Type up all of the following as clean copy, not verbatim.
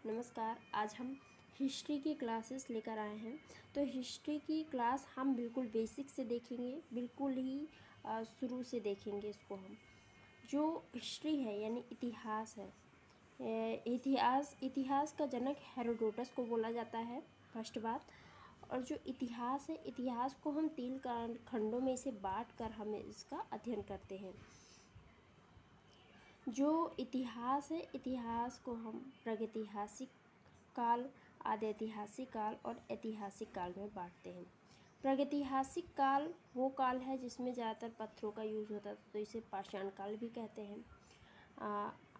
नमस्कार। आज हम हिस्ट्री की क्लासेस लेकर आए हैं। तो हिस्ट्री की क्लास हम बिल्कुल बेसिक से देखेंगे, बिल्कुल ही शुरू से देखेंगे इसको हम। जो हिस्ट्री है यानी इतिहास है, इतिहास का जनक हेरोडोटस को बोला जाता है, फर्स्ट बात। और जो इतिहास है, इतिहास को हम 3 खंडों में इसे बांट कर हम इसका अध्ययन करते हैं। जो इतिहास है, इतिहास को हम प्रागैतिहासिक काल, आदि ऐतिहासिक काल और ऐतिहासिक काल में बांटते हैं। प्रागैतिहासिक काल वो काल है जिसमें ज़्यादातर पत्थरों का यूज़ होता था, तो इसे पाषाण काल भी कहते हैं।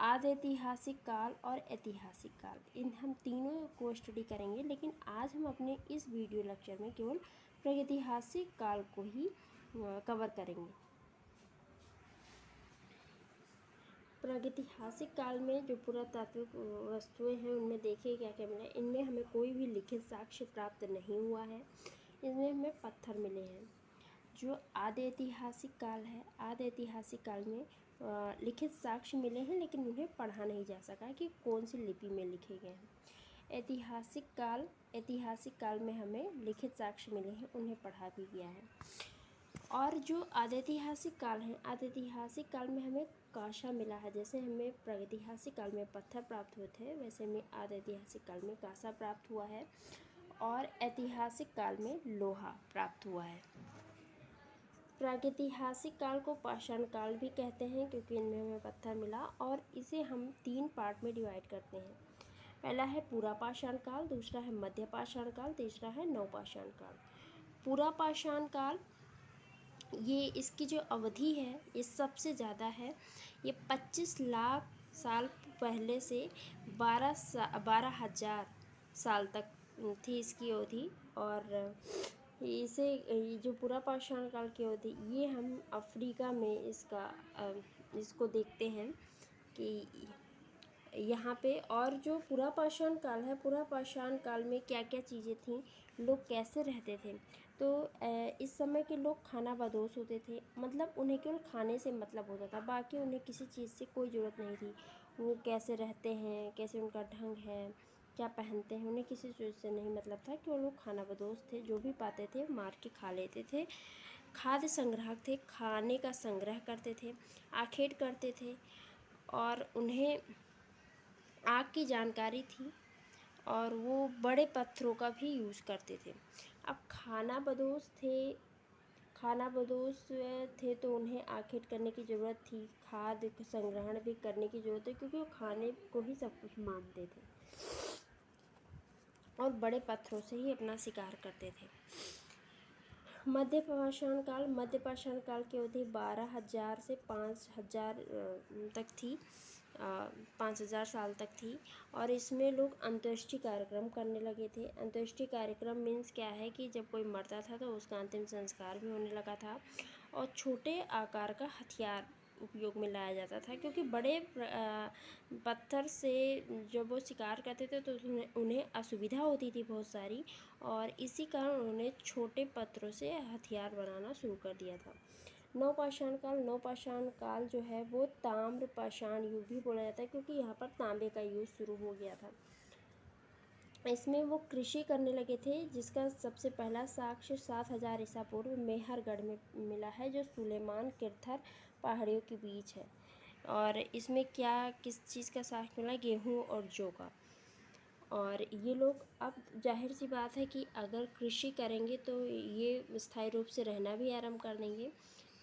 आदि ऐतिहासिक काल और ऐतिहासिक काल, इन हम तीनों को स्टडी करेंगे, लेकिन आज हम अपने इस वीडियो लेक्चर में केवल प्रागैतिहासिक काल को ही कवर करेंगे। प्रागैतिहासिक काल में जो पुरातात्विक वस्तुएं हैं उनमें देखिए क्या क्या मिला। इनमें हमें कोई भी लिखित साक्ष्य प्राप्त नहीं हुआ है, इनमें हमें पत्थर मिले हैं। जो आदि ऐतिहासिक काल है, आदि ऐतिहासिक काल में लिखित साक्ष्य मिले हैं, लेकिन उन्हें पढ़ा नहीं जा सका कि कौन सी लिपि में लिखे गए हैं। ऐतिहासिक काल में हमें लिखित साक्ष्य मिले हैं, उन्हें पढ़ा भी गया है। और जो आदि ऐतिहासिक काल है, आदि ऐतिहासिक काल में हमें कांसा मिला है। जैसे हमें प्रागैतिहासिक काल में पत्थर प्राप्त हुए थे, वैसे हमें आदि ऐतिहासिक काल में कांसा प्राप्त हुआ है और ऐतिहासिक काल में लोहा प्राप्त हुआ है। प्रागैतिहासिक काल को पाषाण काल भी कहते हैं क्योंकि इनमें हमें पत्थर मिला, और इसे हम 3 पार्ट में डिवाइड करते हैं। पहला है पूरा पाषाण काल, दूसरा है मध्य पाषाण काल, तीसरा है नवपाषाण काल। पूरा पाषाण काल, ये इसकी जो अवधि है ये सबसे ज़्यादा है। ये 25 लाख साल पहले से 12,000 साल तक थी इसकी अवधि। और इसे ये जो पूरा पाषाण काल की अवधि, ये हम अफ्रीका में इसको देखते हैं कि यहाँ पे। और जो पूरा पाषाण काल है, पूरा पाषाण काल में क्या क्या चीज़ें थीं, लोग कैसे रहते थे। तो इस समय के लोग खाना बदोश होते थे, मतलब उन्हें केवल खाने से मतलब होता था, बाकी उन्हें किसी चीज़ से कोई ज़रूरत नहीं थी। वो कैसे रहते हैं, कैसे उनका ढंग है, क्या पहनते हैं, उन्हें किसी चीज़ से नहीं मतलब था, केवल वो खाना बदोश थे। जो भी पाते थे मार के खा लेते थे। खाद्य संग्राहक थे, खाने का संग्रह करते थे, आखेट करते थे, और उन्हें आग की जानकारी थी, और वो बड़े पत्थरों का भी यूज़ करते थे। अब खाना बदोश थे तो उन्हें आखेट करने की ज़रूरत थी, खाद्य संग्रहण भी करने की ज़रूरत है, क्योंकि वो खाने को ही सब कुछ मानते थे और बड़े पत्थरों से ही अपना शिकार करते थे। मध्य पाषाण काल की अवधि 12,000 से 5,000 तक थी, 5,000 साल तक थी। और इसमें लोग अंत्येष्टि कार्यक्रम करने लगे थे। अंत्येष्टि कार्यक्रम मीन्स क्या है कि जब कोई मरता था तो उसका अंतिम संस्कार भी होने लगा था, और छोटे आकार का हथियार उपयोग में लाया जाता था, क्योंकि बड़े पत्थर से जब वो शिकार करते थे तो उन्हें असुविधा होती थी बहुत सारी, और इसी कारण उन्होंने छोटे पत्थरों से हथियार बनाना शुरू कर दिया था। नवपाषाण काल जो है वो ताम्र पाषाण युग भी बोला जाता है, क्योंकि यहाँ पर तांबे का यूज़ शुरू हो गया था। इसमें वो कृषि करने लगे थे, जिसका सबसे पहला साक्ष्य 7,000 ईसा पूर्व मेहरगढ़ में मिला है, जो सुलेमान किरथर पहाड़ियों के बीच है। और इसमें किस चीज़ का साक्ष्य मिला? गेहूँ और जौ का। और ये लोग, अब जाहिर सी बात है कि अगर कृषि करेंगे तो ये स्थायी रूप से रहना भी आरंभ कर देंगे,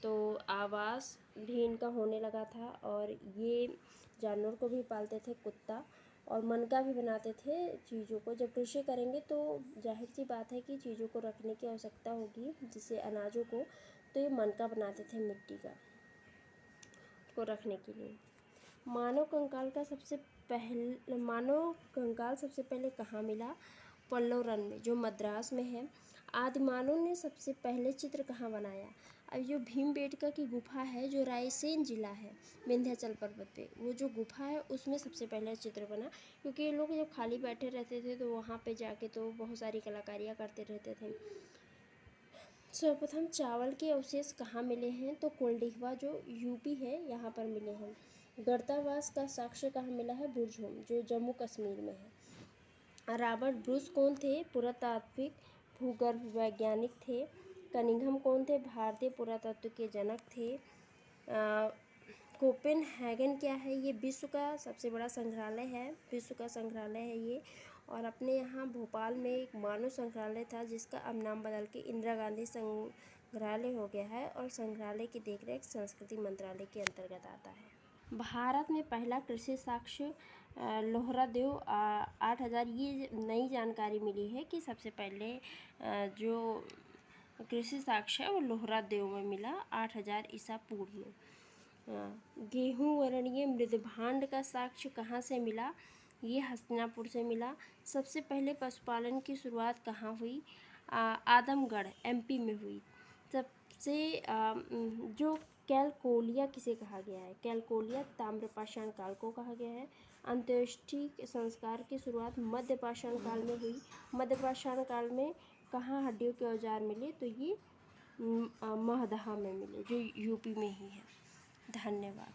तो आवास भी इनका होने लगा था। और ये जानवर को भी पालते थे, कुत्ता, और मनका भी बनाते थे चीज़ों को। जब कृषि करेंगे तो जाहिर सी बात है कि चीज़ों को रखने की आवश्यकता होगी, जिसे अनाजों को, तो ये मनका बनाते थे मिट्टी को रखने के लिए। मानव कंकाल सबसे पहले कहाँ मिला? पल्लवरन में, जो मद्रास में है। आदिमानव ने सबसे पहले चित्र कहाँ बनाया? अब जो भीमबेटका की गुफा है, जो रायसेन जिला है, विंध्याचल पर्वत पे, वो जो गुफा है उसमें सबसे पहले चित्र बना, क्योंकि ये लोग जब खाली बैठे रहते थे तो वहाँ पे जाके तो बहुत सारी कलाकारियाँ करते रहते थे। सर्वप्रथम चावल के अवशेष कहाँ मिले हैं? तो कोल्डिहवा, जो यूपी है, यहाँ पर मिले हैं। गर्तावास का साक्ष्य कहाँ मिला है? बुरझोम, जो जम्मू कश्मीर में है। रॉबर्ट ब्रूस कौन थे? पुरातात्विक भूगर्भ वैज्ञानिक थे। कनिंघम कौन थे? भारतीय पुरातत्व के जनक थे। कोपेनहेगन क्या है? ये विश्व का सबसे बड़ा संग्रहालय है, विश्व का संग्रहालय है ये। और अपने यहाँ भोपाल में एक मानव संग्रहालय था जिसका अब नाम बदल के इंदिरा गांधी संग्रहालय हो गया है, और संग्रहालय की देखरेख संस्कृति मंत्रालय के अंतर्गत आता है। भारत में पहला कृषि साक्ष्य लोहरादेव 8000, ये नई जानकारी मिली है कि सबसे पहले जो कृषि साक्ष्य है वो लोहरादेव में मिला 8000 ईसा पूर्व में। गेहूं वर्णीय मृदभांड का साक्ष्य कहाँ से मिला? ये हस्तिनापुर से मिला। सबसे पहले पशुपालन की शुरुआत कहाँ हुई? आदमगढ़ एमपी में हुई। सबसे जो कैलकोलिया किसे कहा गया है? कैलकोलिया ताम्रपाषाण काल को कहा गया है। अंत्येष्टि संस्कार की शुरुआत मध्यपाषाण काल में हुई। मध्यपाषाण काल में कहाँ हड्डियों के औजार मिले? तो ये महदहा में मिले, जो यूपी में ही है। धन्यवाद।